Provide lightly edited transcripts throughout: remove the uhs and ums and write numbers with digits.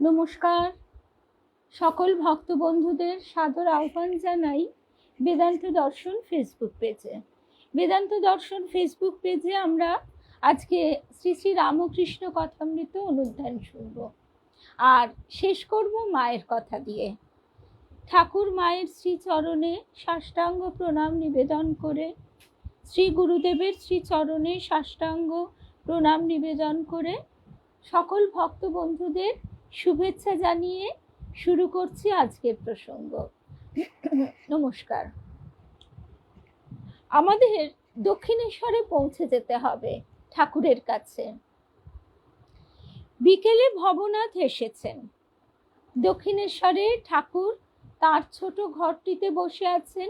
নমস্কার, সকল ভক্ত বন্ধুদের সাদর আহ্বান জানাই বেদান্ত দর্শন ফেসবুক পেজে। বেদান্ত দর্শন ফেসবুক পেজে আমরা আজকে শ্রী শ্রী রামকৃষ্ণ কথামৃত অনুধ্যান শুনব আর শেষ করব মায়ের কথা দিয়ে। ঠাকুর মায়ের শ্রীচরণে সাষ্টাঙ্গ প্রণাম নিবেদন করে, শ্রী গুরুদেবের শ্রীচরণে সাষ্টাঙ্গ প্রণাম নিবেদন করে সকল ভক্ত বন্ধুদের শুভেচ্ছা জানিয়ে শুরু করছি আজকের প্রসঙ্গ। নমস্কার। আমাদের দক্ষিণেশ্বরে পৌঁছে যেতে হবে ঠাকুরের কাছে। বিকেলে ভবনাথ এসেছেন। দক্ষিণেশ্বরে ঠাকুর তার ছোট ঘরটিতে বসে আছেন।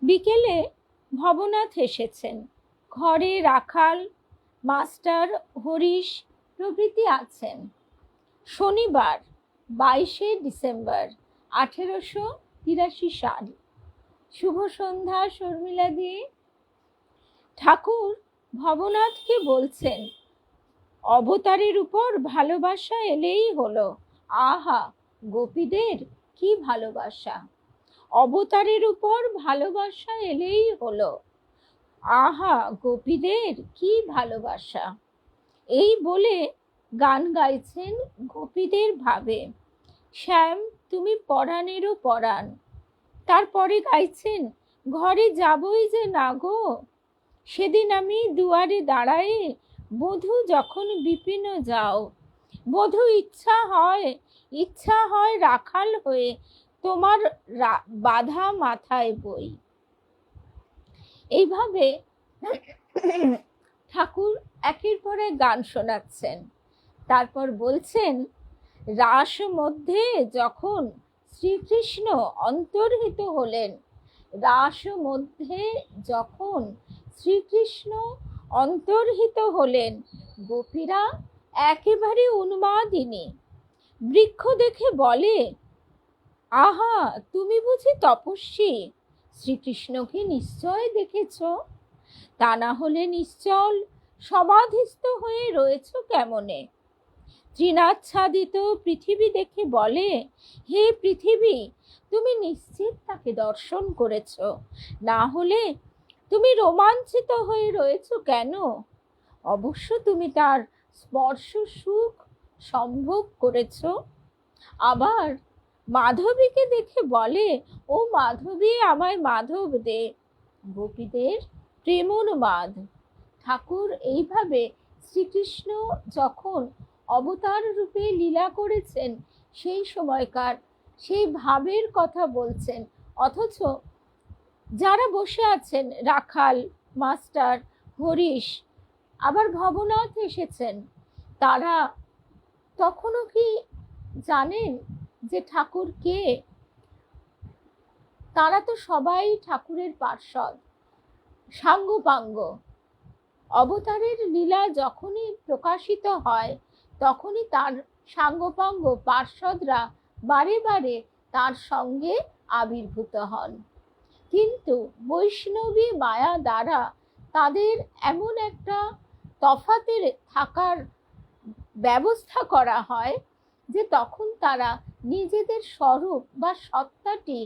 বিকেলে ভবনাথ এসেছেন। ঘরে রাখাল, মাস্টার, হরিশ প্রভৃতি আছেন। শনিবার 22শে ডিসেম্বর 1883 সাল। শুভ সন্ধ্যা শর্মিলা দি। ঠাকুর ভবনাথকে বলছেন, অবতারের উপর ভালোবাসা এলেই হলো। আহা, গোপীদের কি ভালোবাসা! অবতারের উপর ভালোবাসা এলেই হলো। আহা, গোপীদের কি ভালোবাসা! এই বলে গান গাইছেন গোপীদের ভাবে। শ্যাম তুমি পরাণেরও পরাণ। তারপরে গাইছেন, ঘরে যাবই যে না গো, সেদিন আমি দুয়ারে দাঁড়ায়ে, বধূ যখন বিপিন যাও। বধূ ইচ্ছা হয় রাখাল হয়ে, তোমার বাধা মাথায় বই। এইভাবে ঠাকুর একের পর এক গান শোনাচ্ছেন। তারপর বলছেন, রাস মধ্যে যখন শ্রীকৃষ্ণ অন্তর্হিত হলেন, রাস মধ্যে যখন শ্রীকৃষ্ণ অন্তর্হিত হলেন, গোপীরা একেবারে উন্মাদিনী। বৃক্ষ দেখে বলে, আহা, তুমি বুঝি তপস্বী? শ্রীকৃষ্ণকে নিশ্চয় দেখেছ, তা না হলে নিশ্চল সমাধিস্থ হয়ে রয়েছ কেমনে? তৃণাচ্ছাদিত পৃথিবী দেখে বলে, হে পৃথিবী, তুমি নিশ্চিত তাকে দর্শন করেছ, না হলে তুমি রোমাঞ্চিত হয়ে রয়েছ কেন? অবশ্য তুমি তার স্পর্শ সুখ সম্ভোগ করেছ। আবার মাধবীকে দেখে বলে, ও মাধবী, আমায় মাধব দে। গোপীদের প্রেমোন্মাদ। ঠাকুর এইভাবে শ্রীকৃষ্ণ যখন অবতার রূপে লীলা করেছেন সেই সময়কার সেই ভাবের কথা বলছেন। অথচ যারা বসে আছেন, রাখাল, মাস্টার, হরিশ, আবার ভবনাথ এসেছেন, তারা তখনও কি জানেন যে ঠাকুর কে? তারা তো সবাই ঠাকুরের পার্ষদ, সাঙ্গপাঙ্গ। অবতারের লীলা যখনই প্রকাশিত হয়, তখনই তার সাঙ্গপাঙ্গ পার্ষদরা বারে বারে তার সঙ্গে আবির্ভূত হন। কিন্তু বৈষ্ণবী মায়া দ্বারা তাদের এমন একটা তফাতের থাকার ব্যবস্থা করা হয় যে তখন তারা নিজেদের স্বরূপ বা সত্তাটি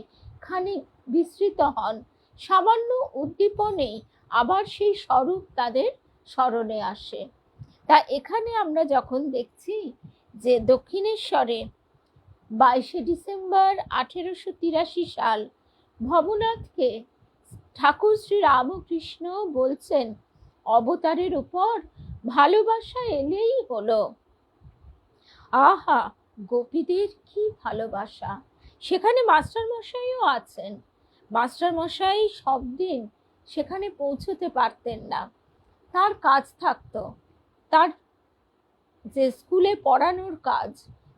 খানিক বিস্মৃত হন। সামান্য উদ্দীপনেই আবার সেই স্বরূপ তাদের স্মরণে আসে। তা এখানে আমরা যখন দেখছি যে দক্ষিণেশ্বরে 22শে ডিসেম্বর 1883 সাল ভবনাথকে ঠাকুর শ্রী রামকৃষ্ণ বলছেন, অবতারের উপর ভালোবাসা এলেই হলো। আহা, গোপীদের কি ভালোবাসা! সেখানে মাস্টার মশাইও আছেন। মাস্টার মশাই সব দিন সেখানে পৌঁছতে পারতেন না, তার কাজ থাকতো, তার যে স্কুলে পড়ানোর কাজ,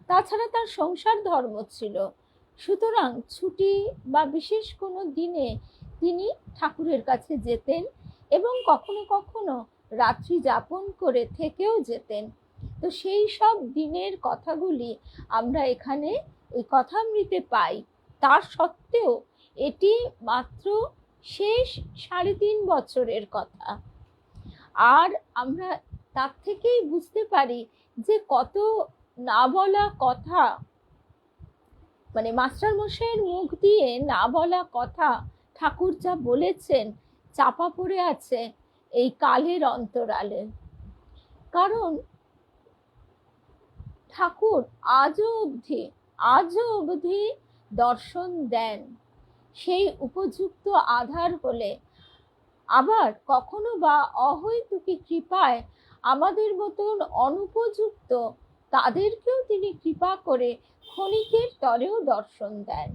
তাছাড়া তার সংসার ধর্ম ছিল। সুতরাং ছুটি বা বিশেষ কোনো দিনে তিনি ঠাকুরের কাছে যেতেন এবং কখনো কখনো রাত্রি যাপন করে থেকেও যেতেন। তো সেই সব দিনের কথাগুলি আমরা এখানে এই কথামৃতে পাই। তার সত্ত্বেও এটি মাত্র শেষ 3.5 বছরের কথা। আর আমরা তার থেকেই বুঝতে পারি যে কত না বলা কথা, মানে মাস্টার মশাইয়ের মুখ দিয়ে না বলা কথা ঠাকুর যা বলেছেন চাপা পড়ে আছে এই কালের অন্তরালে। কারণ ঠাকুর আজও অবধি দর্শন দেন, সেই উপযুক্ত আধার হলে। আবার কখনো বা অহৈতুকী কৃপায় আমাদের মতন অনুপযুক্ত তাদেরকেও তিনি কৃপা করে ক্ষণিকের তরেও দর্শন দেন।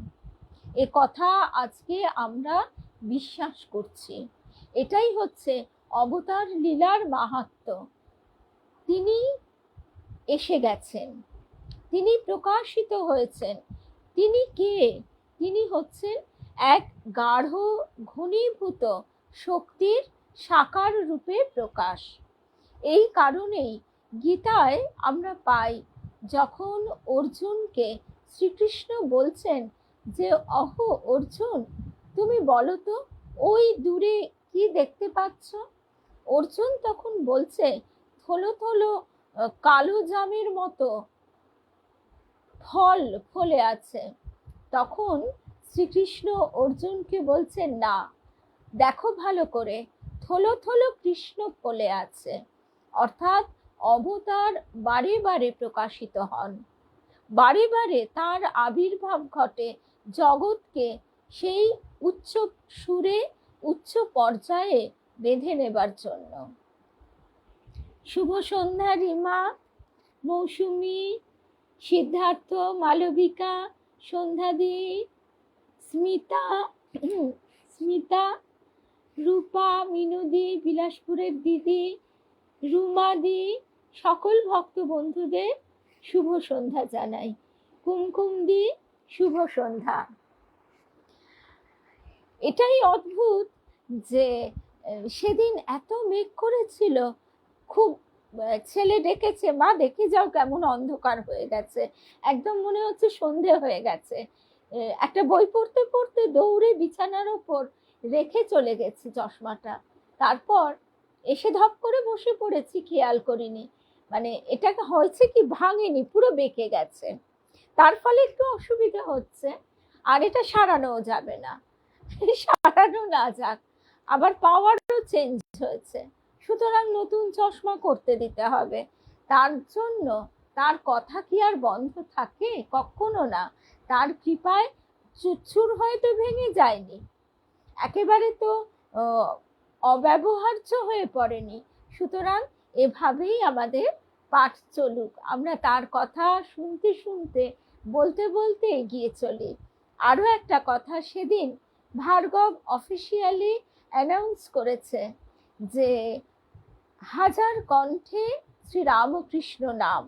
এ কথা আজকে আমরা বিশ্বাস করছি। এটাই হচ্ছে অবতার লীলার মাহাত্ম্য। তিনি এসে গেছেন, তিনি প্রকাশিত হয়েছেন। তিনি কে? তিনি হচ্ছেন এক গাঢ় ঘনীভূত শক্তির সাকার রূপে প্রকাশ। এই কারণেই গীতায় আমরা পাই, যখন অর্জুনকে শ্রীকৃষ্ণ বলছেন যে অহো অর্জুন, তুমি বলো তো ওই দূরে কি দেখতে পাচ্ছ? অর্জুন তখন বলছে, থলো থলো কালো জামের মতো ফল ফলে আছে। তখন শ্রীকৃষ্ণ অর্জুনকে বলছেন, না, দেখো ভালো করে, থলো থলো কৃষ্ণ ফলে আছে। অর্থাৎ অবতার বারে বারে প্রকাশিত হন, বারে বারে তার আবির্ভাব ঘটে জগৎকে সেই উচ্চ সুরে উচ্চ পর্যায়ে বেঁধে নেবার জন্য। শুভ সন্ধ্যা রিমা, মৌসুমী, সিদ্ধার্থ, মালবিকা, সন্ধ্যাদি, স্মিতা, রূপা, মিনুদি, বিলাসপুরের দিদি, রুমাদি, সকল ভক্ত বন্ধুদের শুভ সন্ধ্যা জানাই। কুমকুমদি, শুভ সন্ধ্যা। এটাই অদ্ভুত যে সেদিন এত মেঘ করেছিল, খুব ছেলে ডেকেছে, মা দেখে যাও কেমন অন্ধকার হয়ে গেছে, একদম মনে হচ্ছে সন্ধে হয়ে গেছে। একটা বই পড়তে পড়তে দৌড়ে বিছানার ওপর রেখে চলে গেছি চশমাটা, তারপর এসে ধপ করে বসে পড়েছি, খেয়াল করিনি। মানে এটা হয়েছে কি, ভাঙেনি, পুরো বেঁকে গেছে, তার ফলে একটু অসুবিধা হচ্ছে। আর এটা সারানোও যাবে না, সারানো না যাক, আবার পাওয়ারও চেঞ্জ হয়েছে, সুতরাং নতুন চশমা করতে দিতে হবে। তার জন্য তার কথা কি আর বন্ধ থাকে? কখনো না। তার কৃপায় চুরচুর হয়তো ভেঙে যায়নি, একেবারে তো অব্যবহার্য হয়ে পড়েনি। সুতরাং এভাবেই আমাদের পাঠ চলুক, আমরা তার কথা শুনতে শুনতে বলতে বলতে এগিয়ে চলি। আরও একটা কথা, সেদিন ভার্গব অফিসিয়ালি অ্যানাউন্স করেছে যে 1000 কণ্ঠে শ্রীরামকৃষ্ণ নাম।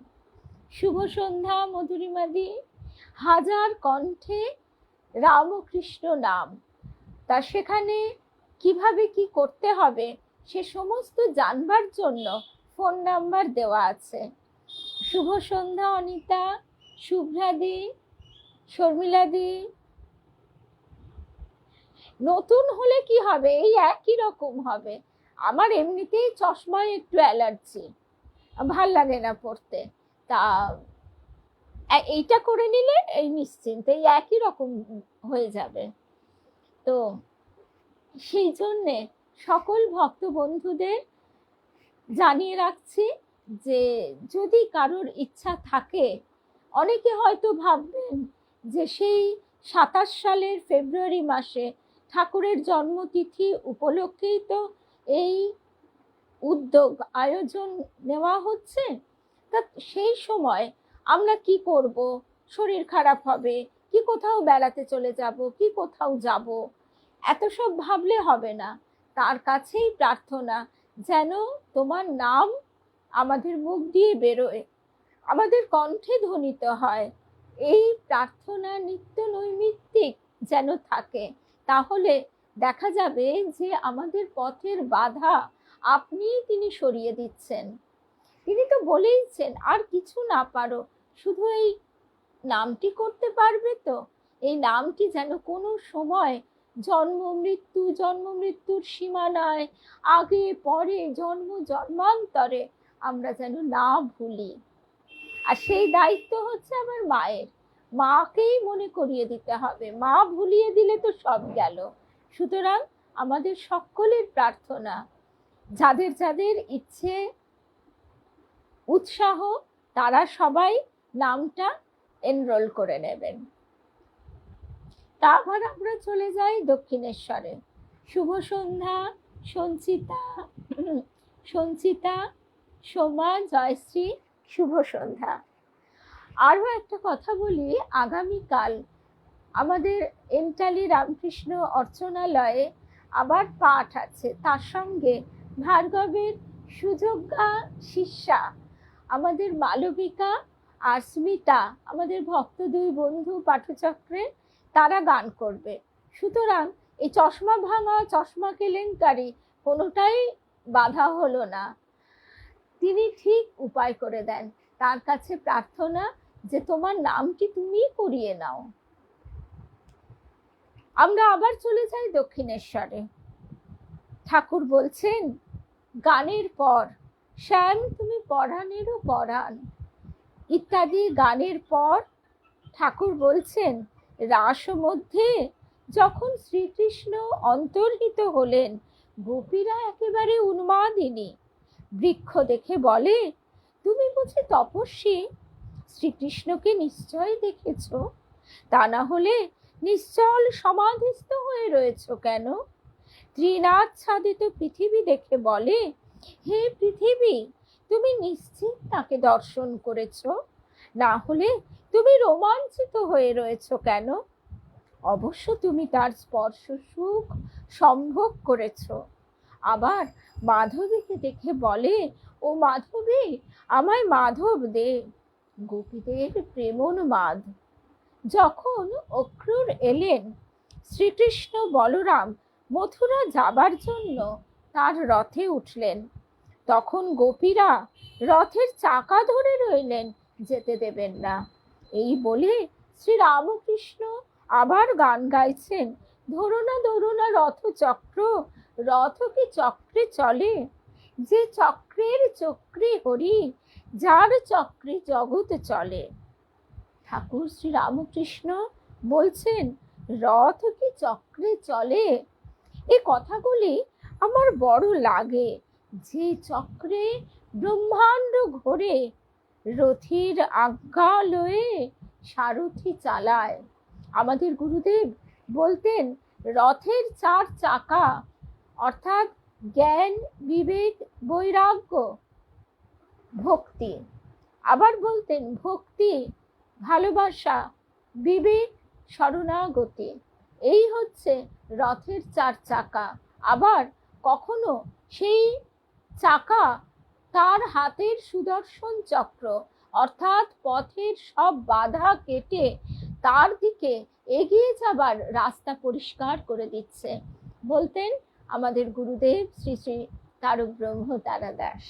শুভ সন্ধ্যা মধুরিমাদি, 1000 কণ্ঠে রামকৃষ্ণ নাম। তা সেখানে কিভাবে কি করতে হবে সে সমস্ত জানবার জন্য ফোন নাম্বার দেওয়া আছে। শুভ সন্ধ্যা অনিতা, শুভ্রাদি, শর্মিলাদি। নতুন হলে কি হবে, এই একই রকম হবে। আমার এমনিতেই চশমায় একটু অ্যালার্জি, ভাল লাগে না পড়তে, তা এইটা করে নিলে এই নিশ্চিন্তে এই একই রকম হয়ে যাবে। তো সেই জন্যে সকল ভক্ত বন্ধুদের জানিয়ে রাখছি যে যদি কারোর ইচ্ছা থাকে, অনেকে হয়তো ভাববেন যে সেই 27 সালের ফেব্রুয়ারি মাসে ঠাকুরের জন্মতিথি উপলক্ষেই তো এই উদ্যোগ আয়োজন নেওয়া হচ্ছে, তা সেই সময় আমরা কি করব, শরীর খারাপ হবে কি, কোথাও বেড়াতে চলে যাব কি, কোথাও যাব, এত সব ভাবলে হবে না। তার কাছেই প্রার্থনা, যেন তোমার নাম আমাদের মুখ দিয়ে বেরোয়, আমাদের কণ্ঠে ধ্বনিত হয়, এই প্রার্থনা নিত্য নৈমিত্তিক যেন থাকে। তাহলে দেখা যাবে যে আমাদের পথের বাধা তিনি সরিয়ে দিচ্ছেন। তিনি তো বলেইছেন, আর কিছু না পারো, শুধু এই নামটি করতে পারবে তো। এই নামটি যেন কোনো সময় জন্ম মৃত্যুর সীমানায়, আগে পরে, জন্মান্তরে আমরা যেন না ভুলি। আর সেই দায়িত্ব হচ্ছে আমার মায়ের। মাকেই মনে করিয়ে দিতে হবে, মা ভুলিয়ে দিলে তো সব গেল। সুতরাং আমাদের সকলের প্রার্থনা, যাদের যাদের ইচ্ছে উৎসাহ, তারা সবাই নামটা এনরোল করে নেবেন। তারপর আমরা চলে যাই দক্ষিণেশ্বরে। শুভ সন্ধ্যা সঞ্চিতা, সঞ্চিতা, সোমা, জয়শ্রী, শুভ সন্ধ্যা। আরও একটা কথা বলি, আগামীকাল আমাদের এন্টালি রামকৃষ্ণ অর্চনালয়ে আবার পাঠ আছে। তার সঙ্গে ভার্গবের সুযোগ্যা শিষ্যা আমাদের মালবিকা আর স্মিতা, আমাদের ভক্ত দুই বন্ধু পাঠচক্রে, তারা গান করবে। সুতরাং এই চশমা ভাঙা, চশমা কেলেঙ্কারি কোনোটাই বাধা হলো না। তিনি ঠিক উপায় করে দেন। তার কাছে প্রার্থনা যে তোমার নামটি তুমি করিয়ে নাও। আমরা আবার চলে যাই দক্ষিণেশ্বরে। ঠাকুর বলছেন গানের পর, শ্যাম তুমি পরাণেরও পরাণ ইত্যাদি গানের পর ঠাকুর বলছেন রাস মধ্যে যখন শ্রীকৃষ্ণ অন্তর্হিত হলেন, গোপীরা একেবারে উন্মাদিনী। বৃক্ষ দেখে বলে, তুমি বুঝি তপস্বী? শ্রীকৃষ্ণকে নিশ্চয় দেখেছ, তা না হলে নিশ্চল সমাধিস্থ হয়ে রয়েছ কেন? তৃণাচ্ছাদিত পৃথিবী দেখে বলে, হে পৃথিবী, তুমি নিশ্চিত তাকে দর্শন করেছ, না হলে তুমি রোমাঞ্চিত হয়ে রয়েছ কেন? অবশ্য তুমি তার স্পর্শ সুখ সম্ভোগ করেছ। আবার মাধবীকে দেখে বলে, ও মাধবী, আমায় মাধব দে। গোপীদের প্রেমোন্মাদ। যখন অক্রূর এলেন, শ্রীকৃষ্ণ বলরাম মথুরা যাবার জন্য তার রথে উঠলেন, তখন গোপীরা রথের চাকা ধরে রইলেন, যেতে দেবেন না। এই বলে শ্রীরামকৃষ্ণ আবার গান গাইছেন, ধরো না রথ চক্র, রথ কি চক্রে চলে? যে চক্রের চক্রী হরি, যার চক্রে জগৎ চলে। ঠাকুর শ্রীরামকৃষ্ণ বলছেন রথ কি চক্রে চলে? এই কথাগুলি আমার বড় লাগে। যে চক্রে ব্রহ্মাণ্ড ঘোরে, রথির আজ্ঞা লয়ে সারথি চালায়। আমাদের গুরুদেব বলতেন রথের চার চাকা, অর্থাৎ জ্ঞান, বিবেক, বৈরাগ্য, ভক্তি। আবার বলতেন ভক্তি, ভালোবাসা, বিবেক, শরণাগতি, এই হচ্ছে রথের চার চাকা। আবার কখনো সেই চাকা তার হাতের সুদর্শন চক্র, অর্থাৎ পথের সব বাধা কেটে তার দিকে এগিয়ে যাবার রাস্তা পরিষ্কার করে দিচ্ছে। বলতেন আমাদের গুরুদেব শ্রী শ্রী তারক ব্রহ্ম তারা দাস।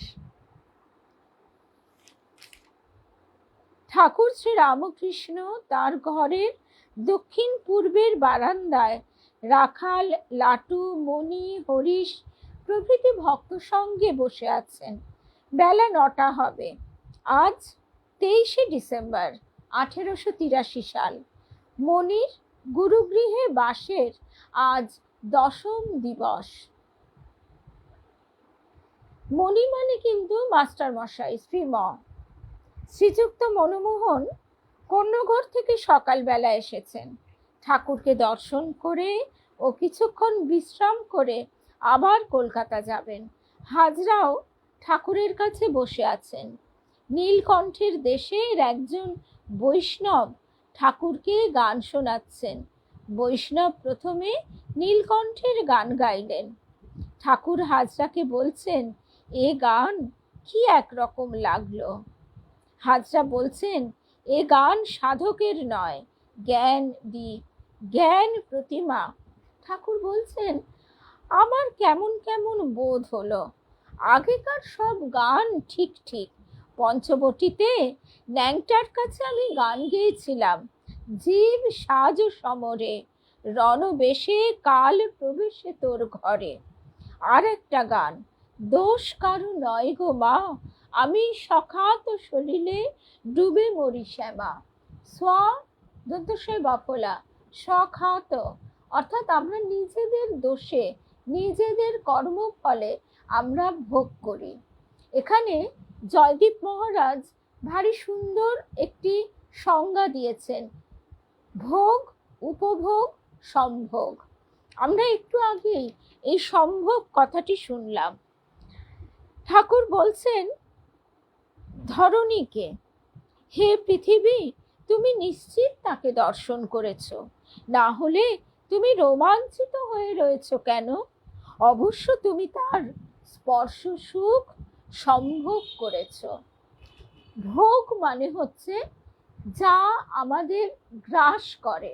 ঠাকুর শ্রী রামকৃষ্ণ তার ঘরের দক্ষিণ পূর্বের বারান্দায় রাখাল, লাটু, মণি, হরিশ প্রভৃতি ভক্ত সঙ্গে বসে আছেন। বেলা 9টা হবে। আজ 23শে ডিসেম্বর 1883 সাল। মণির গুরুগৃহে বাসের আজ 10ম দিবস। মণি মানে কিন্তু মাস্টার মশাই, শ্রীম। শ্রীযুক্ত মনমোহন কন্যঘর থেকে সকালবেলা এসেছেন। ঠাকুরকে দর্শন করে ও কিছুক্ষণ বিশ্রাম করে আবার কলকাতা যাবেন। হাজরাও ঠাকুরের কাছে বসে আছেন। নীলকণ্ঠের দেশের একজন বৈষ্ণব ঠাকুরকে গান শোনাচ্ছেন। বৈষ্ণব প্রথমে নীলকণ্ঠের গান গাইলেন। ঠাকুর হাজরাকে বলছেন, এ গান কি একরকম লাগলো? হাজরা বলছেন, এ গান সাধকের নয়, জ্ঞান দ্বীপ, জ্ঞান প্রতিমা। ঠাকুর বলছেন, আমার কেমন কেমন বোধ হলো। আগেকার সব গান ঠিক ঠিক। পঞ্চবটিতে ন্যাংটার কাছে আমি গান গেয়েছিলাম, জীব সাজ সমরে, রণবেশে কাল প্রবেশে তোর ঘরে। আর একটা গান, দোষ কারু নয় গো মা, আমি সখাত সলিলে ডুবে মরি শ্যামা। স্ব দন্তস্বয় বফলা, সখাত অর্থাৎ আমরা নিজেদের দোষে নিজেদের কর্মফলে আমরা ভোগ করি। এখানে জয়দীপ মহারাজ ভারী সুন্দর একটি সংজ্ঞা দিয়েছেন, ভোগ, উপভোগ, সম্ভোগ। আমরা একটু আগেই এই সম্ভোগ কথাটি শুনলাম। ঠাকুর বলছেন ধরণীকে, হে পৃথিবী, তুমি নিশ্চিত তাকে দর্শন করেছ, না হলে তুমি রোমাঞ্চিত হয়ে রয়েছ কেন? অবশ্য তুমি তার স্পর্শ সুখ সম্ভোগ করেছ। ভোগ মানে হচ্ছে যা আমাদের গ্রাস করে,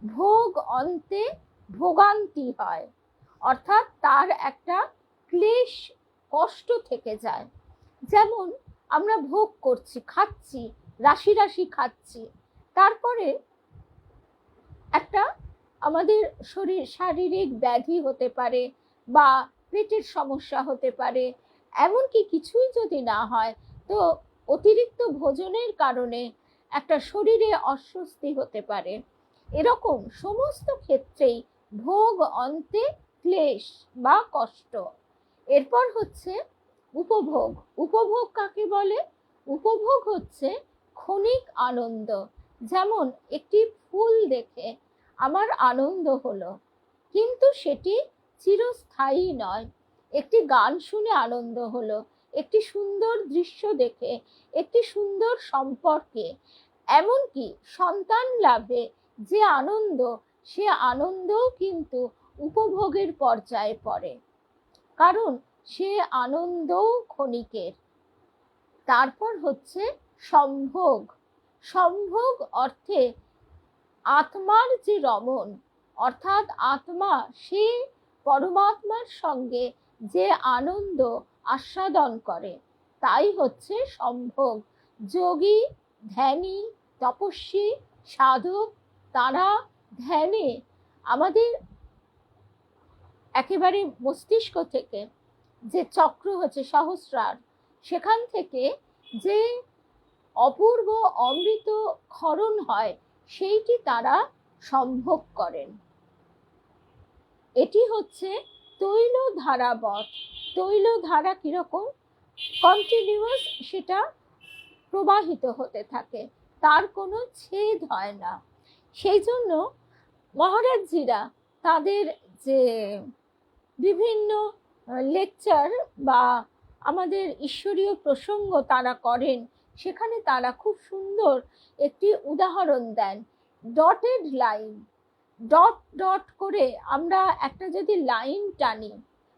ভোগ অন্তে ভোগান্তি হয়, অর্থাৎ তার একটা ক্লেশ কষ্ট থেকে যায়। যেমন আমরা ভোগ করছি, খাচ্ছি, রাশি রাশি খাচ্ছি, তারপরে একটা আমাদের শারীরিক ব্যাধি হতে পারে বা পেটের সমস্যা হতে পারে। এমনকি কিছুই যদি না হয় তো অতিরিক্ত ভোজনের কারণে একটা শরীরে অস্বস্তি হতে পারে। এরকম সমস্ত ক্ষেত্রেই ভোগ অন্তে ক্লেশ বা কষ্ট। এরপর হচ্ছে উপভোগ। উপভোগ কাকে বলে? উপভোগ হচ্ছে ক্ষণিক আনন্দ। যেমন একটি ফুল দেখে আমার আনন্দ হলো, কিন্তু সেটি চিরস্থায়ী নয়। একটি গান শুনে আনন্দ হলো, একটি সুন্দর দৃশ্য দেখে, একটি সুন্দর সম্পর্কে, এমনকি সন্তান লাভে যে আনন্দ, সে আনন্দও কিন্তু উপভোগের পর্যায়ে পড়ে, কারণ সে আনন্দও ক্ষণিকের। তারপর হচ্ছে সম্ভোগ। সম্ভোগ অর্থে আত্মার যে রমণ, অর্থাৎ আত্মা সে পরমাত্মার সঙ্গে যে আনন্দ আস্বাদন করে, তাই হচ্ছে সম্ভোগ। যোগী, ধ্যানী, তপস্বী, সাধক, তারা ধ্যানে আমাদের একেবারে মস্তিষ্ক থেকে যে চক্র হচ্ছে সহস্রার, সেখান থেকে যে অপূর্ব অমৃত ক্ষরণ হয়, সেইটি তারা সম্ভোগ করেন। এটি হচ্ছে তৈল ধারাবৎ। তৈল ধারা কিরকম? কন্টিনিউয়াস, সেটা প্রবাহিত হতে থাকে, তার কোনো ছেদ হয় না। সেই জন্য মহারাজজিরা তাদের যে বিভিন্ন লেকচার বা আমাদের ঈশ্বরীয় প্রসঙ্গ তারা করেন, সেখানে তারা খুব সুন্দর একটি উদাহরণ দেন। ডটেড লাইন, ডট ডট করে আমরা একটা যদি লাইন টানি,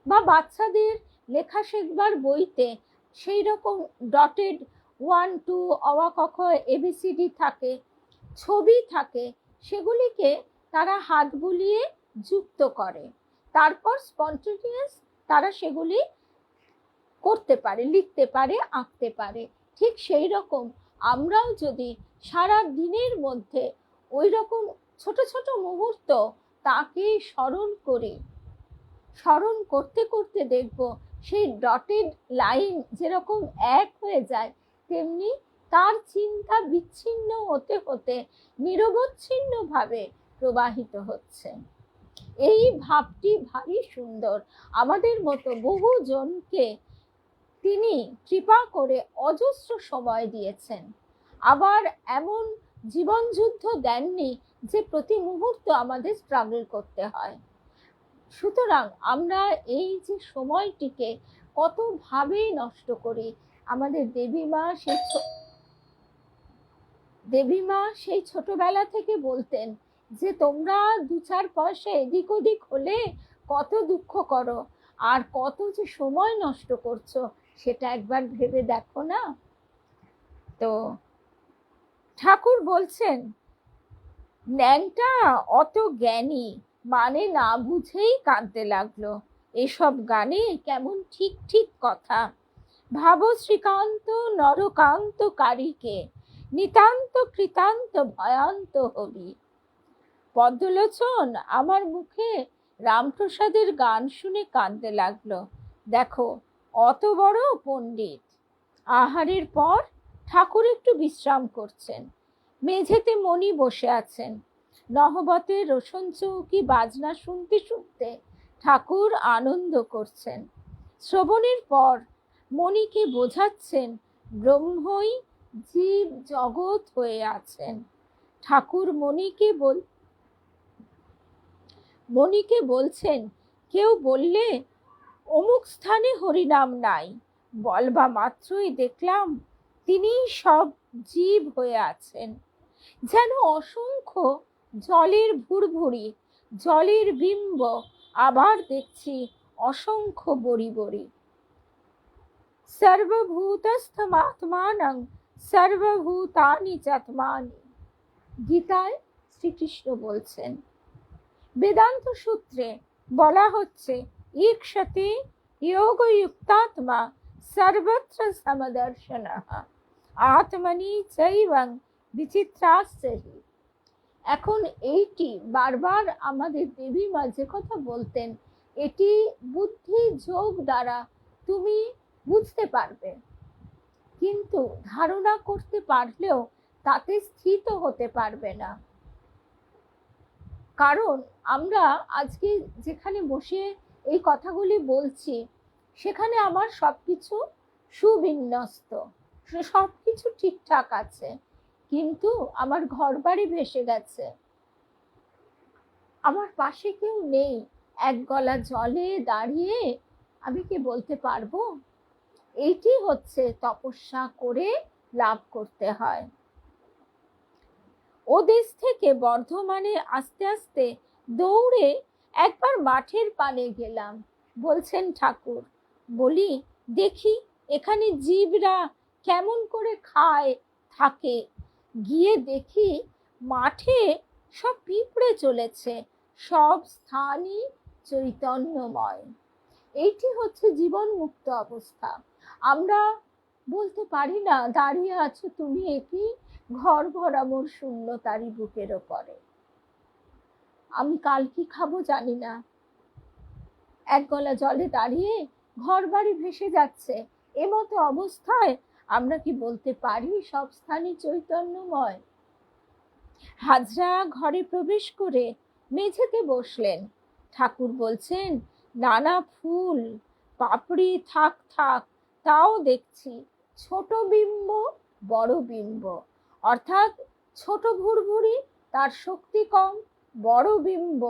বা বাচ্চাদের লেখা শেখবার বইতে সেই রকম ডটেড 1 2 অ ক খ এবিসিডি থাকে, ছবি থাকে, সেগুলিকে তারা হাত বুলিয়ে যুক্ত করে, তারপর স্পন্টেনিয়াস তারা সেগুলি করতে পারে, লিখতে পারে, আঁকতে পারে। ঠিক সেই রকম আমরাও যদি সারা দিনের মধ্যে ওই রকম ছোট ছোট মুহূর্ত তাকে স্মরণ করি, স্মরণ করতে করতে দেখব সেই ডটেড লাইন যেরকম এক হয়ে যায়, তেমনি তার চিন্তা বিচ্ছিন্ন হতে হতে নিরবচ্ছিন্নভাবে প্রবাহিত হচ্ছে। এই ভাবটি ভারী সুন্দর। আমাদের মতো বহু জনকে তিনি কৃপা করে অজস্র সময় দিয়েছেন, আবার এমন জীবন যুদ্ধ দেননি যে প্রতি মুহূর্ত আমাদের স্ট্রাগল করতে হয়। সুতরাং আমরা এই যে সময়টিকে কতভাবেই নষ্ট করি। আমাদের দেবীমা সেই ছোটবেলা থেকে বলতেন যে তোমরা 2-4 পয়সা এদিক ওদিক হলে কত দুঃখ করো, আর কত যে সময় নষ্ট করছো সেটা একবার ভেবে দেখো না। তো ঠাকুর বলছেন ন্যাংটা অত জ্ঞানী, মানে না বুঝেই কাঁদতে লাগলো। এসব গানে কেমন ঠিক ঠিক কথা। ভাব শ্রীকান্ত নরকান্ত কারীকে, নিতান্ত কৃতান্ত ভয়ান্ত হবি। পদ্মলোচন আমার মুখে রামপ্রসাদের গান শুনে কাঁদতে লাগলো। দেখো অত বড় পণ্ডিত, আহারের পর ঠাকুর একটু বিশ্রাম করছেন। মেঝেতে মণি বসে আছেন। নহবতের রোশন চৌকি বাজনা শুনতে শুনতে ঠাকুর আনন্দ করছেন। শ্রবণের পর মণিকে বোঝাচ্ছেন ব্রহ্মই জীব জগৎ হয়ে আছেন। ঠাকুর মণিকে বলছেন, কেউ বললে অমুক স্থানে হরিনাম নাই, বলবা মাত্রই দেখলাম তিনি সব জীব হয়ে আছেন। যেন অসংখ্য জলের ভুরভুরি, জলের বিম্ব, আবার দেখছি অসংখ্য বড়ি বড়ি। সর্বভূতস্থমাত্মানং সর্বভূতানি চাত্মানি, গীতায় শ্রীকৃষ্ণ বলছেন। বেদান্ত সূত্রে বলা হচ্ছে, ঈক্ষতে যোগযুক্তাত্মা সর্বত্র সমদর্শনঃ আত্মনি চৈবং বিচিত্রাশ্চর্য। এখন এইটি বারবার আমাদের দেবী মা যে কথা বলতেন, এটি বুদ্ধি যোগ দ্বারা তুমি বুঝতে পারবে, কিন্তু ধারণা করতে পারলেও তাতে স্থিত হতে পারবে না। কারণ আমরা আজকে যেখানে বসে এই কথাগুলি বলছি, সেখানে আমার সবকিছু সুবিন্যস্ত, সবকিছু ঠিকঠাক আছে, কিন্তু আমার ঘর বাড়ি ভেসে গেছে, আমার পাশে কেউ নেই। এক গলা জলে দাঁড়িয়ে আমি কি বলতে পারবো? এইটি হচ্ছে তপস্যা করে লাভ করতে হয়। ও দেশ থেকে বর্ধমানে আস্তে আস্তে দৌড়ে একবার মাঠের পানে গেলাম। বলছেন ঠাকুর, বলি দেখি এখানে জীবরা কেমন করে খায় থাকে। গিয়ে দেখি মাঠে সব পিঁপড়ে চলেছে, সব স্থানই চৈতন্যময়। এইটি হচ্ছে জীবন মুক্ত অবস্থা। আমরা বলতে পারি না, দাঁড়িয়ে আছো তুমি একই ঘর ভরা মোর শূন্য তারি বুকের ওপরে, আমি কাল কি খাবো জানি না। এক গলা জলে দাঁড়িয়ে ঘর বাড়ি ভেসে যাচ্ছে, এমতো অবস্থায় আমরা কি বলতে পারি সব স্থানই চৈতন্যময়? হাজরা ঘরে প্রবেশ করে মেঝেতে বসলেন। ঠাকুর বলছেন, নানা ফুল পাপড়ি থাক থাক, তাও দেখছি ছোট বিম্ব বড় বিম্ব, অর্থাৎ ছোট ভুরভুরি তার শক্তি কম, বড় বিম্ব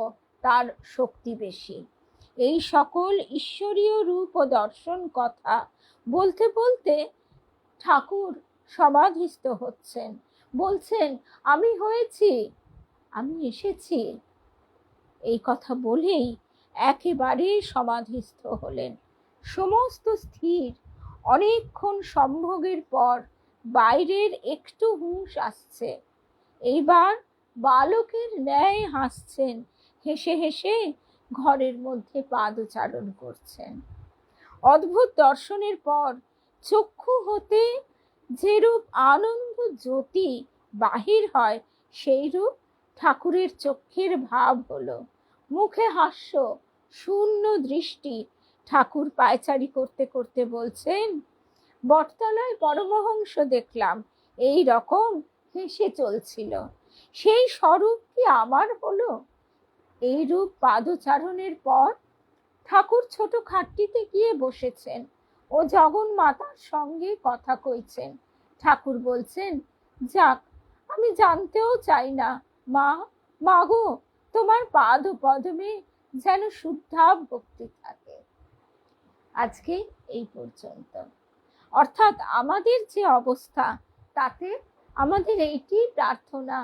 তার শক্তি বেশি। এই সকল ঈশ্বরীয় রূপ ও দর্শন কথা বলতে বলতে ঠাকুর সমাধিস্থ হচ্ছেন। বলছেন, আমি হয়েছি, আমি এসেছি। এই কথা বলেই একেবারে সমাধিস্থ হলেন। সমস্ত স্থির। অনেকক্ষণ সম্ভোগের পর বাইরের একটু হুঁশ আসছে। এইবার বালকের ন্যায় হাসছেন, হেসে হেসে ঘরের মধ্যে পাদচারণ করছেন। অদ্ভুত দর্শনের পর চক্ষু হতে যেরূপ আনন্দ জ্যোতি বাহির হয়, সেই রূপ ঠাকুরের চক্ষের ভাব হলো। মুখে হাস্য, শূন্য দৃষ্টি। ঠাকুর পায়চারি করতে করতে বলছেন, বটতলায় পরমহংস দেখলাম এই রকম হেসে চলছিল, সেই স্বরূপ কি আমার হলো? এই রূপ পাদচারণের পর ঠাকুর ছোট খাটটিতে গিয়ে বসেছেন ও জগন মাতার সঙ্গে কথা কইছেন। ঠাকুর বলছেন, যাক, আমি জানতেও চাই না মা, মাগো তোমার পাদ পদ্মে যেন শুদ্ধা ভক্তি থাকে। আজকে এই পর্যন্ত। অর্থাৎ আমাদের যে অবস্থা, তাতে আমাদের এইটি প্রার্থনা,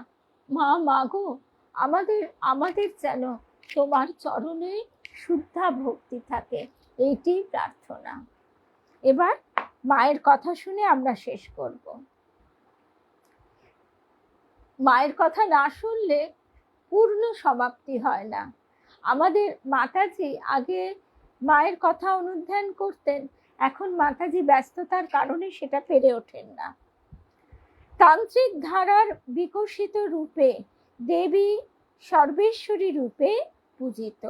মা, মাগো আমাদের যেন তোমার চরণে শুদ্ধা ভক্তি থাকে, এইটি প্রার্থনা। এবার মায়ের কথা শুনে আমরা শেষ করব। মায়ের কথা না শুনলে পূর্ণ সমাপ্তি হয় না। আমাদের মাতাজি আগে মায়ের কথা অনুধ্যান করতেন, এখন মাতাজি ব্যস্ততার কারণে সেটা পেরে ওঠেন না। তান্ত্রিক ধারার বিকশিত রূপে দেবী সর্বেশ্বরী রূপে পূজিত।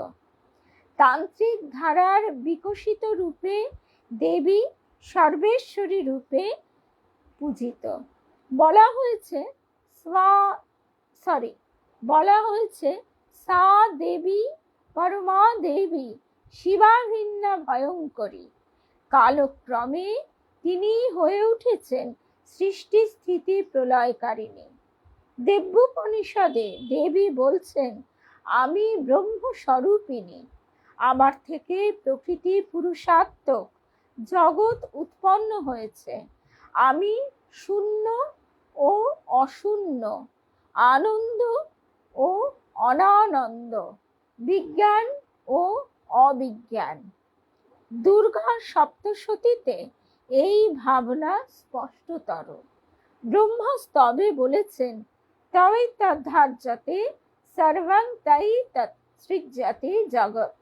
তান্ত্রিক ধারার বিকশিত রূপে দেবী সর্বেশ্বরী রূপে পূজিত। বলা হয়েছে সা দেবী পরমা দেবী শিবা ভিন্না ভয়ঙ্করী। কালক্রমে তিনি হয়ে উঠেছেন সৃষ্টি স্থিতি প্রলয়কারিণী। দেব্যোপনিষদে দেবী বলছেন, আমি ব্রহ্মস্বরূপিণী, আমার থেকে প্রকৃতি পুরুষাত্মক জগৎ উৎপন্ন হয়েছে। আমি শূন্য ও অশূন্য, আনন্দ ও অনানন্দ, বিজ্ঞান ও অবিজ্ঞান। দুর্গা সপ্তশতীতে এই ভাবনা স্পষ্টতর। ব্রহ্মস্তবে বলেছেন, তৈ তদ্ধার্যতে সর্বং তৈ তৎ সৃজ্যতে জগৎ,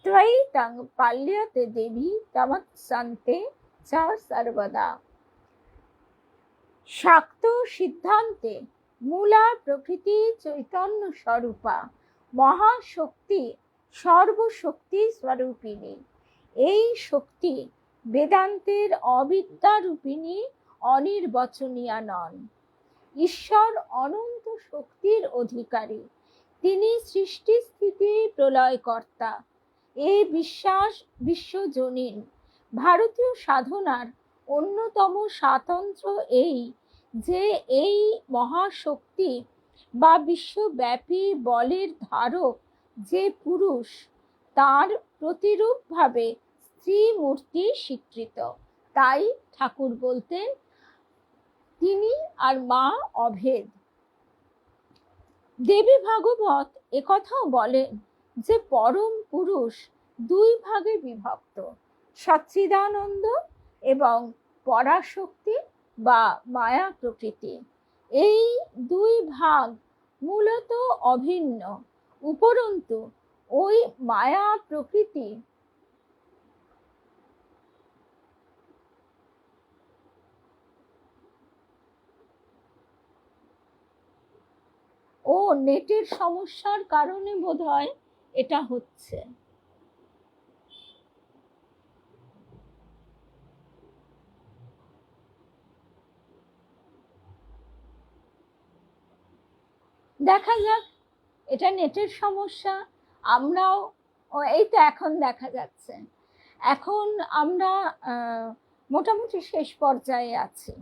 ত্বৈ তং পাল্যতে দেবী তমৎসন্তে চ সর্বদা। শাক্ত সিদ্ধান্তে মূলা প্রকৃতি চৈতন্য স্বরূপা, মহাশক্তি সর্বশক্তি স্বরূপিণী। এই শক্তি বেদান্তের অবিদ্যারূপিণী অনির্বচনীয়া নন। ঈশ্বর অনন্ত শক্তির অধিকারী, তিনি সৃষ্টি স্থিতি প্রলয়কর্তা। এই বিশ্বাস বিশ্বজনীন। ভারতীয় সাধনার অন্যতম স্বাতন্ত্র্য এই যে এই মহাশক্তি বা বিশ্বব্যাপী বলের ধারক যে পুরুষ, তার প্রতিরূপভাবে স্ত্রী মূর্তি স্বীকৃত। তাই ঠাকুর বলতেন, তিনি আর মা অভেদ। দেবী ভাগবত একথাও বলেন যে পরম পুরুষ দুই ভাগে বিভক্ত, সচ্চিদানন্দ এবং পরাশক্তি বা মায়া প্রকৃতি। এই দুই ভাগ মূলত অভিন্ন, উপরন্তু ওই মায়া প্রকৃতি ও নেটের সমস্যার কারণে বোধহয় এটা হচ্ছে। দেখা যাক, এটা নেটের সমস্যা। আমরাও এই তো এখন দেখা যাচ্ছে। এখন আমরা মোটামুটি শেষ পর্যায়ে আছি।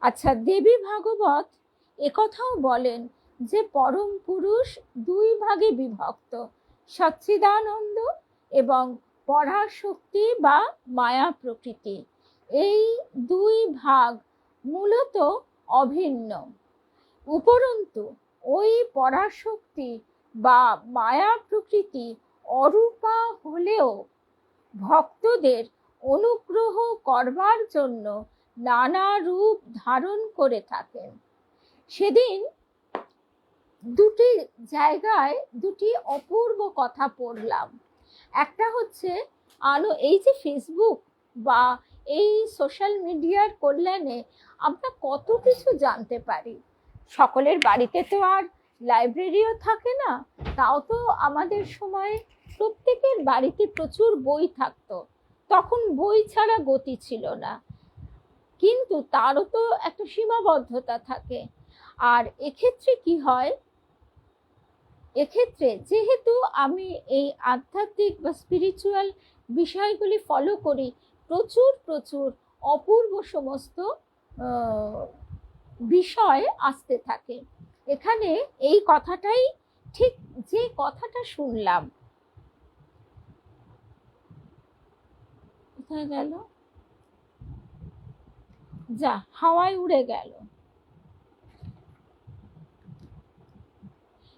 আচ্ছা, দেবী ভাগবত একথাও বলেন যে পরম পুরুষ দুই ভাগে বিভক্ত, সচ্চিদানন্দ এবং পরাশক্তি বা মায়া প্রকৃতি। এই দুই ভাগ মূলত অভিন্ন, উপরন্তু ওই পরাশক্তি বা মায়া প্রকৃতি অরূপা হলেও ভক্তদের অনুগ্রহ করবার জন্য নানা রূপ ধারণ করে থাকেন। সেদিন দুটি জায়গায় দুটি অপূর্ব কথা পড়লাম। একটা হচ্ছে এই যে ফেসবুক বা এই সোশ্যাল মিডিয়ার কল্যাণে আমরা কত কিছু জানতে পারি। সকলের বাড়িতে তো আর লাইব্রেরিও থাকে না, তাও তো আমাদের সময়ে প্রত্যেকের বাড়িতে প্রচুর বই থাকতো। তখন বই ছাড়া গতি ছিল না, কিন্তু তারও তো একটা সীমাবদ্ধতা থাকে। আর এক্ষেত্রে কি হয়, এক্ষেত্রে যেহেতু আমি এই আধ্যাত্মিক বা স্পিরিচুয়াল বিষয়গুলি ফলো করি, প্রচুর প্রচুর অপূর্ব সমস্ত বিষয় আসতে থাকে। এখানে এই কথাটাই ঠিক, যে কথাটা শুনলাম, কোথায় গেল, যা হাওয়ায় উড়ে গেল।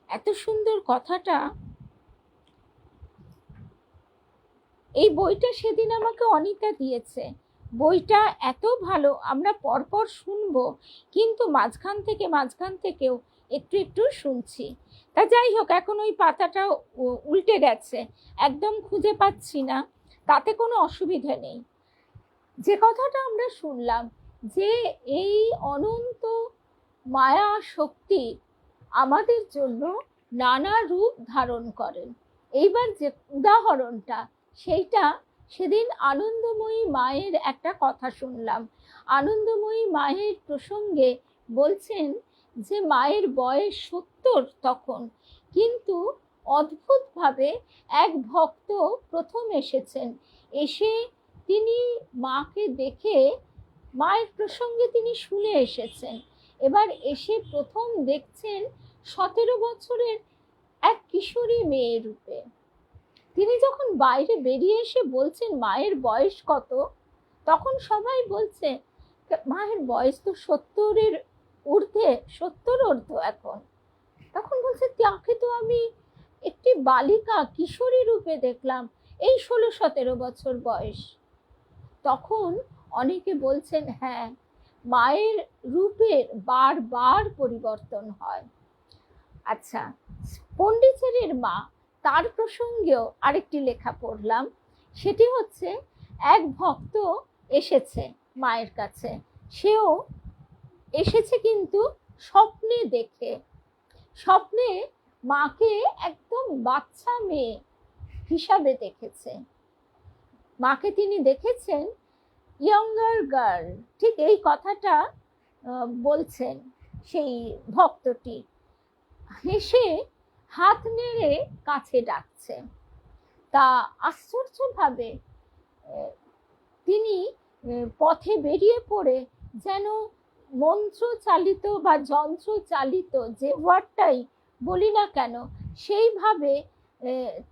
এত সুন্দর কথাটা, এই বইটা সেদিন আমাকে অনিতা দিয়েছে। বইটা এত ভালো, আমরা পরপর শুনবো, কিন্তু মাঝখান থেকেও একটু একটু শুনছি। তা যাই হোক, এখন ওই পাতাটা উল্টে গেছে, একদম খুঁজে পাচ্ছি না, তাতে কোনো অসুবিধা নেই। যে কথাটা আমরা শুনলাম যে এই অনন্ত মায়া শক্তি আমাদের জন্য নানা রূপ ধারণ করেন। এইবার যে উদাহরণটা, সেইটা সেদিন আনন্দময়ী মায়ের একটা কথা শুনলাম। আনন্দময়ী মায়ের প্রসঙ্গে বলছেন যে মায়ের বয়স 70 তখন, কিন্তু অদ্ভুতভাবে এক ভক্ত প্রথম এসেছেন। এসে তিনি মাকে দেখে, মায়ের প্রসঙ্গে তিনি শুনে এসেছেন, এবার এসে প্রথম দেখছেন 17 বছরের এক কিশোরী মেয়ে রূপে। তিনি যখন বাইরে বেরিয়ে এসে বলছেন মায়ের বয়স কত, তখন সবাই বলছে মায়ের বয়স তো 70-এর ঊর্ধ্বে, 70 ঊর্ধ্ব এখন। তখন বলছে তাকে তো আমি একটি বালিকা কিশোরী রূপে দেখলাম, এই 16-17 বছর বয়স। তখন অনেকে বলছেন হ্যাঁ, মায়ের রূপের বারবার পরিবর্তন হয়। আচ্ছা, পন্ডিচেরির মা, তার প্রসঙ্গেও আরেকটি লেখা পড়লাম। সেটি হচ্ছে এক ভক্ত এসেছে মায়ের কাছে, সেও এসেছে কিন্তু স্বপ্নে দেখে। স্বপ্নে মাকে একদম বাচ্চা মেয়ে হিসাবে দেখেছে। মাকে তিনি দেখেছেন ইয়ঙ্গার গার্ল, ঠিক এই কথাটা বলছেন সেই ভক্তটি। হেসে হাত নেড়ে কাছে ডাকছে। তা আশ্চর্যভাবে তিনি পথে বেরিয়ে পড়ে যেন মন্ত্র চালিত বা যন্ত্র চালিত, যে ওয়ার্ডটাই বলি না কেন, সেইভাবে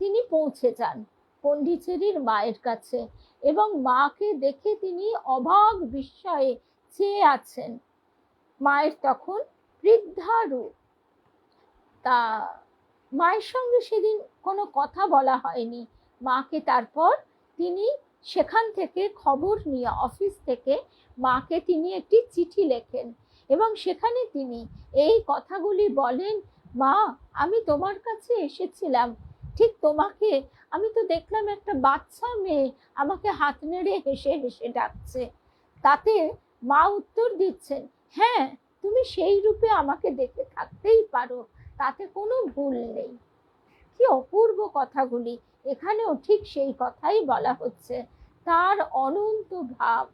তিনি পৌঁছে যান পন্ডিচেরির মায়ের কাছে, এবং মাকে দেখে তিনি অবাক বিস্ময়ে চেয়ে আছেন। মায়ের তখন বৃদ্ধা রূপ। তা মায়ের সঙ্গে সেদিন কোনো কথা বলা হয়নি। মাকে তারপর তিনি সেখান থেকে খবর নিয়ে, অফিস থেকে মাকে তিনি একটি চিঠি লেখেন এবং সেখানে তিনি এই কথাগুলি বলেন, মা আমি তোমার কাছে এসেছিলাম, ঠিক তোমাকে আমি তো দেখলাম একটা বাচ্চা মেয়ে আমাকে হাত নেড়ে হেসে হেসে ডাকছে। তাতে মা উত্তর দিচ্ছেন, হ্যাঁ তুমি সেই রূপে আমাকে দেখে থাকতেই পারো, তাতে কোনো ভুল নেই। কি অপূর্ব কথাগুলি! এখানেও ঠিক সেই কথাই বলা হচ্ছে, তার অনন্ত ভাব।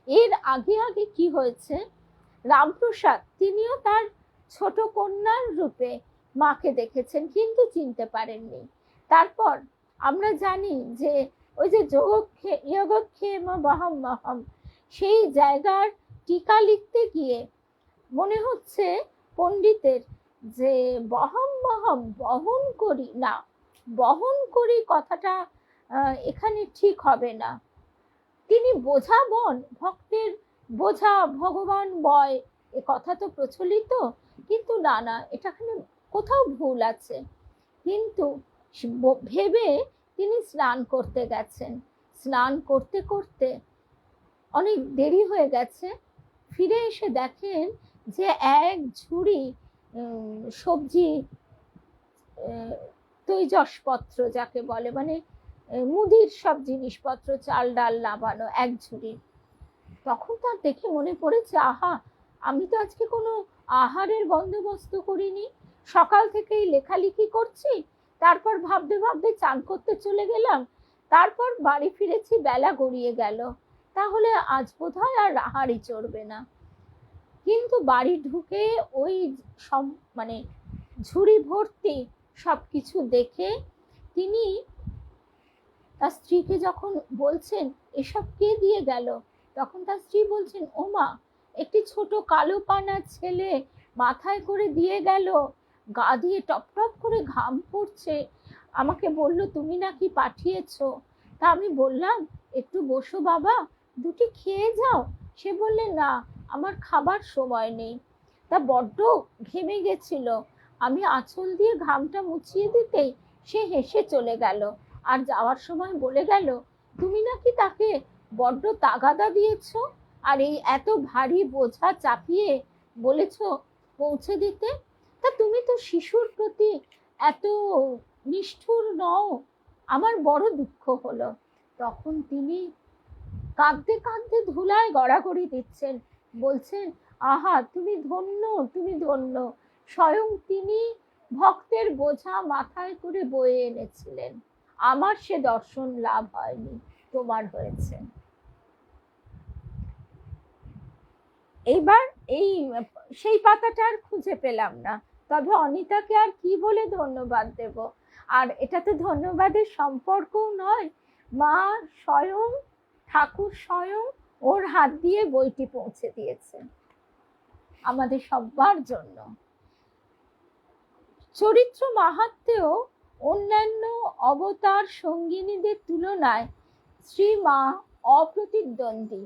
এর আগে আগে কি হয়েছে, রামপ্রসাদ তিনিও তার ছোট কন্যার রূপে মাকে দেখেছেন কিন্তু চিনতে পারেননি। তারপর আমরা জানি যে ওই যে যোগক্ষেম বহম মহম, সেই জায়গার টিকা লিখতে গিয়ে মনে হচ্ছে পণ্ডিতের যে বহম বহম বহন করি না, বহন করি কথাটা এখানে ঠিক হবে না। তিনি বোঝা বন, ভক্তের বোঝা ভগবান বয়, এ কথা তো প্রচলিত, কিন্তু না না, এটাখানে কোথাও ভুল আছে। কিন্তু ভেবে তিনি স্নান করতে গেছেন। স্নান করতে করতে অনেক দেরি হয়ে গেছে। ফিরে এসে দেখেন যে এক ঝুড়ি সবজি, তৈজসপত্র যাকে বলে, মানে মুদির সব জিনিসপত্র, চাল ডাল নামানো এক ঝুড়ি। তখন তার দেখে মনে পড়েছে, আহা আমি তো আজকে কোনো আহারের বন্দোবস্ত করিনি, সকাল থেকেই লেখালেখি করছি, তারপর ভাবতে ভাবতে চান করতে চলে গেলাম, তারপর বাড়ি ফিরেছি বেলা গড়িয়ে গেল, তাহলে আজ বোধহয় আর আহারই চড়বে না। কিন্তু বাড়ি ঢুকে ওই সব মানে ঝুড়ি ভর্তি সব কিছু দেখে তিনি তার স্ত্রীকে যখন বলছেন এসব কে দিয়ে গেল, তখন তার স্ত্রী বলছেন, ও মা একটি ছোট কালো পানা ছেলে মাথায় করে দিয়ে গেল, গা দিয়ে টপ টপ করে ঘাম পড়ছে, আমাকে বলল তুমি নাকি পাঠিয়েছো। তা আমি বললাম একটু বসো বাবা, দুটি খেয়ে যাও। সে বললে না আমার খাবার সময় নেই। তা বড্ড ঘেমে গেছিল, আমি আঁচল দিয়ে ঘামটা মুছিয়ে দিতেই সে হেসে চলে গেল, আর যাওয়ার সময় বলে গেল তুমি নাকি তাকে বড্ড তাগাদা দিয়েছ, আর এই এত ভারী বোঝা চাপিয়ে বলেছ পৌঁছে দিতে। তা তুমি তো শিশুর প্রতি এত নিষ্ঠুর নও, আমার বড় দুঃখ হলো। তখন তিনি কাঁদতে কাঁদতে ধুলায় গড়াগড়ি দিচ্ছেন, বলছেন আহা তুমি ধন্য, তুমি ধন্য, স্বয়ং তিনি ভক্তের বোঝা মাথায় করে বয়ে এনেছিলেন, আমার সে দর্শন লাভ হয়নি, তোমার হয়েছে। এইবার এই সেই পাতাটা আর খুঁজে পেলাম না, তবে অনিতাকে আর কি বলে ধন্যবাদ দেব। আর এটা তো ধন্যবাদের সম্পর্কও নয়, মা স্বয়ং, ঠাকুর স্বয়ং ওর হাত দিয়ে বইটি পৌঁছে দিয়েছে আমাদের সবার জন্য। চরিত্র মাহাত্ম্যেও অন্যান্য অবতার সঙ্গিনীদের তুলনায় শ্রীমা অপ্রতিদ্বন্দ্বী।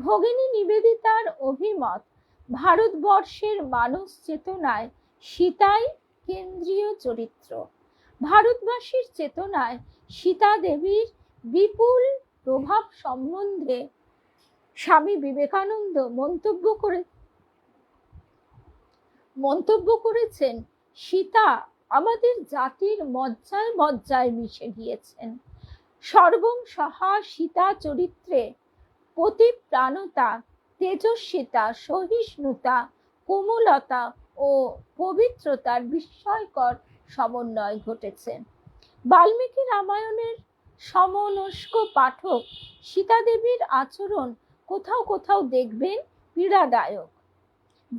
ভগিনী নিবেদিতার অভিমত, ভারতবর্ষের মানস চেতনায় সীতাই কেন্দ্রীয় চরিত্র। ভারতবাসীর চেতনায় সীতা দেবীর বিপুল প্রভাব সম্বন্ধে স্বামী বিবেকানন্দ মন্তব্য করেছেন, সীতা আমাদের জাতির মজ্জায় মজ্জায় মিশে গিয়েছেন। সর্বং সহা সীতা চরিত্রে পতিপ্রাণতা, তেজস্বিতা, সহিষ্ণুতা, কোমলতা ও পবিত্রতার বিস্ময়কর সমন্বয় ঘটেছে। বাল্মীকি রামায়ণের সমনস্ক পাঠক সীতা দেবীর আচরণ কোথাও কোথাও দেখবেন পীড়াদায়ক,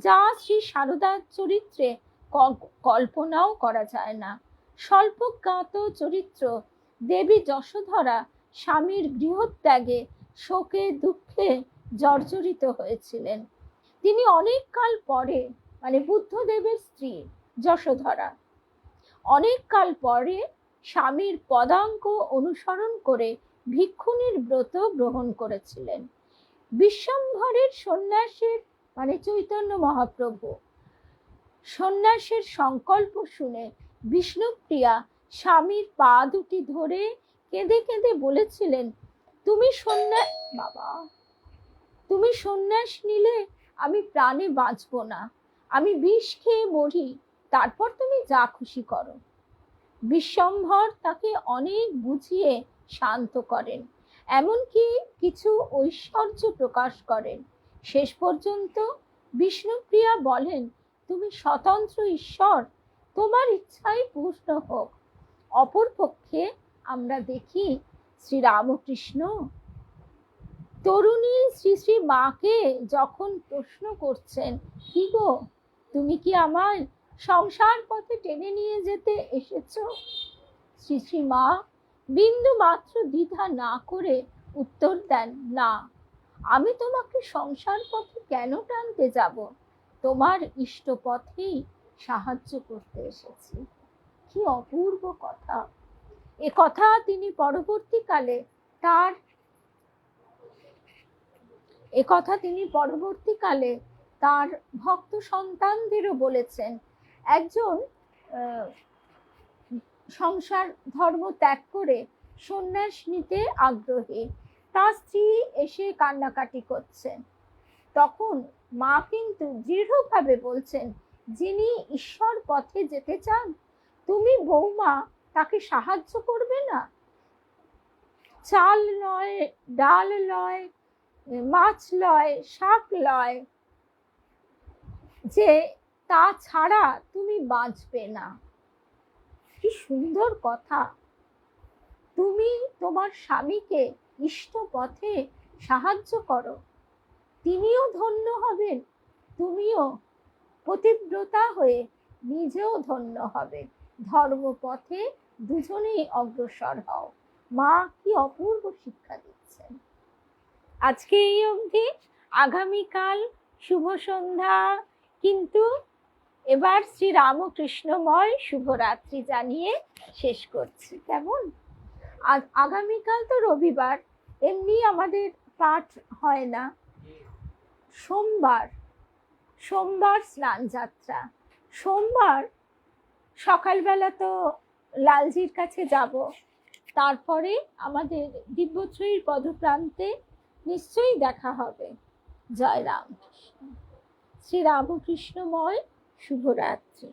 যা শ্রী সারদার চরিত্রে কল্পনাও করা যায় না। স্বল্পজ্ঞাত চরিত্র দেবী যশোধরা স্বামীর গৃহত্যাগে শোকে দুঃখে জর্জরিত হয়েছিলেন। তিনি অনেক কাল পরে, মানে বুদ্ধদেবের স্ত্রী যশোধরা অনেক কাল পরে স্বামীর পদাঙ্ক অনুসরণ করে ভিক্ষুণীর ব্রত গ্রহণ করেছিলেন। বিশ্বম্ভরের সন্ন্যাসের, মানে চৈতন্য মহাপ্রভু সন্ন্যাসের সংকল্প শুনে বিষ্ণুপ্রিয়া স্বামীর পা দুটি ধরে কেঁদে কেঁদে বলেছিলেন, তুমি সন্ন্যাস নিলে আমি প্রাণে বাঁচব না, আমি বিষ খেয়ে মরি, তারপর তুমি যা খুশি করো। বিশ্বম্ভর তাকে অনেক বুঝিয়ে শান্ত করেন, এমনকি কিছু ঐশ্বর্য প্রকাশ করেন। শেষ পর্যন্ত বিষ্ণুপ্রিয়া বলেন, তুমি স্বতন্ত্র ঈশ্বর, তোমার ইচ্ছাই পূর্ণ হোক। অপরপক্ষে আমরা দেখি শ্রীরামকৃষ্ণ তরুণী শ্রী শ্রী মাকে যখন প্রশ্ন করছেন, কি গো, তুমি কি আমায় সংসার পথে টেনে নিয়ে যেতে এসেছো? শ্রী শ্রী মা বিন্দু মাত্র দ্বিধা না করে উত্তর দেন, না, আমি তোমাকে সংসার পথে কেন টানতে যাব, তোমার ইষ্ট পথেই সাহায্য করতে এসেছি। কি অপূর্ব কথা! এ কথা তিনি পরবর্তীকালে তার ভক্ত সন্তানদেরও বলেছেন। একজন সংসার ধর্ম ত্যাগ করে সন্ন্যাস নিতে আগ্রহী, তার স্ত্রী এসে কান্নাকাটি করছেন, তখন মা কিন্তু দৃঢ়ভাবে বলছেন, যিনি ঈশ্বর পথে যেতে চান, তুমি বৌমা তাকে সাহায্য করবে না? চাল লয়, ডাল লয়, মাছ লয়, শাক লয়, যে তা ছাড়া তুমি বাঁচবে না। কি সুন্দর কথা! তুমি তোমার স্বামীকে ইষ্ট পথে সাহায্য করো, তিনিও ধন্য হবেন, তুমিও পতিব্রতা হয়ে নিজেও ধন্য হবে। ধর্মপথে দুজনেই অগ্রসর হও। মা কি অপূর্ব শিক্ষা দিচ্ছেন। আজকে এই অবধি, আগামীকাল শুভ সন্ধ্যা, কিন্তু এবার শ্রী রামকৃষ্ণময় শুভরাত্রি জানিয়ে শেষ করছি। কেমন? আগামীকাল তো রবিবার, এমনি আমাদের পাঠ হয় না। সোমবার স্নান যাত্রা। সোমবার সকালবেলা তো লালজির কাছে যাব, তারপরে আমাদের দিব্যশ্রীর পদপ্রান্তে নিশ্চয়ই দেখা হবে। জয় রামকৃষ্ণ। শ্রী রামকৃষ্ণময় শুভরাত্রি।